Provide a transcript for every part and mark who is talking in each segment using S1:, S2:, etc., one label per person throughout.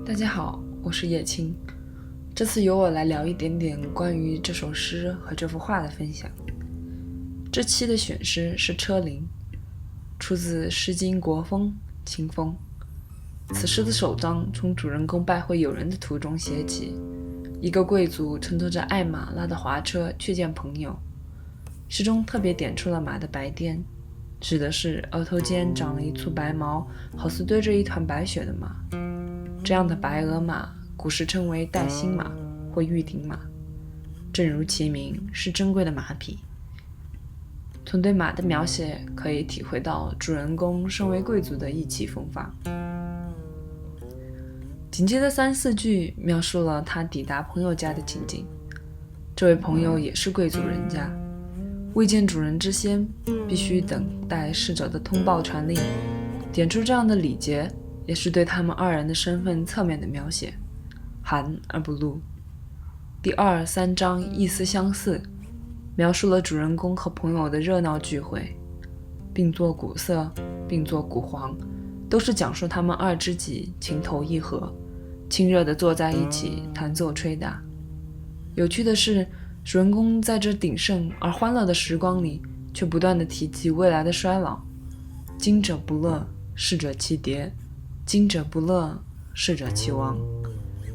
S1: 大家好，我是叶青。这次由我来聊一点点关于这首诗和这幅画的分享。这期的选诗是车苓，出自《诗经·国风·秦风》。此诗的首章从主人公拜会友人的途中写起，一个贵族乘坐着爱马拉的华车去见朋友。诗中特别点出了马的白颠，指的是额头间长了一簇白毛，好似堆着一团白雪的马。这样的白额马古时称为带星马或玉顶马，正如其名，是珍贵的马匹。从对马的描写可以体会到主人公身为贵族的意气风发。紧接着3、4句描述了他抵达朋友家的情景。这位朋友也是贵族人家，未见主人之先，必须等待逝者的通报传令。点出这样的礼节，也是对他们2人的身份侧面的描写，含而不露。第2、3章意思相似，描述了主人公和朋友的热闹聚会，并作古色，并作古黄，都是讲述他们2知己情投意合，亲热地坐在一起弹奏吹打。有趣的是，主人公在这鼎盛而欢乐的时光里，却不断地提及未来的衰老。今者不乐，逝者其迭；今者不乐，逝者其亡。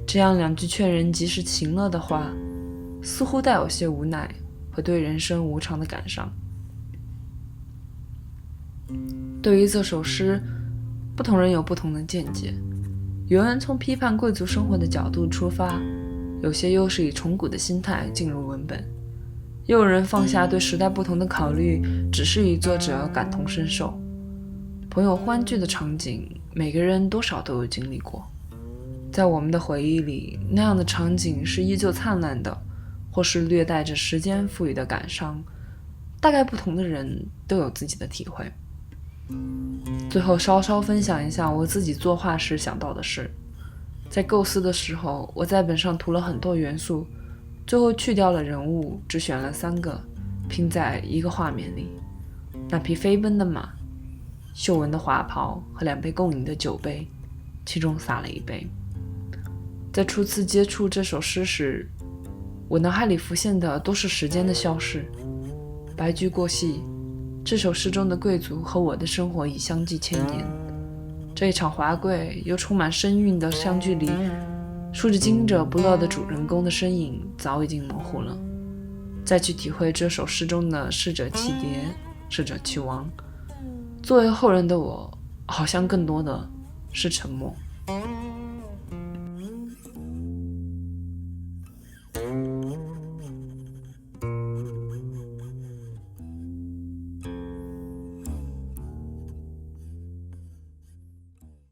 S1: 这样2句劝人及时行乐的话，似乎带有些无奈和对人生无常的感伤。对于这首诗，不同人有不同的见解。有人从批判贵族生活的角度出发，有些又是以崇古的心态进入文本，又有人放下对时代不同的考虑，只是与作者感同身受。朋友欢聚的场景，每个人多少都有经历过。在我们的回忆里，那样的场景是依旧灿烂的，或是略带着时间赋予的感伤。大概不同的人都有自己的体会。最后稍稍分享一下我自己作画时想到的事。在构思的时候，我在本上涂了很多元素，最后去掉了人物，只选了3个，拼在一个画面里。那匹飞奔的马，绣纹的华袍和2杯共饮的酒杯，其中洒了1杯。在初次接触这首诗时，我脑海里浮现的都是时间的消逝。白驹过隙，这首诗中的贵族和我的生活已相继1000年。这一场华贵又充满声韵的相聚里，数着今者不乐的主人公的身影早已经模糊了。再去体会这首诗中的逝者其迭，逝者其亡，作为后人的我，好像更多的是沉默。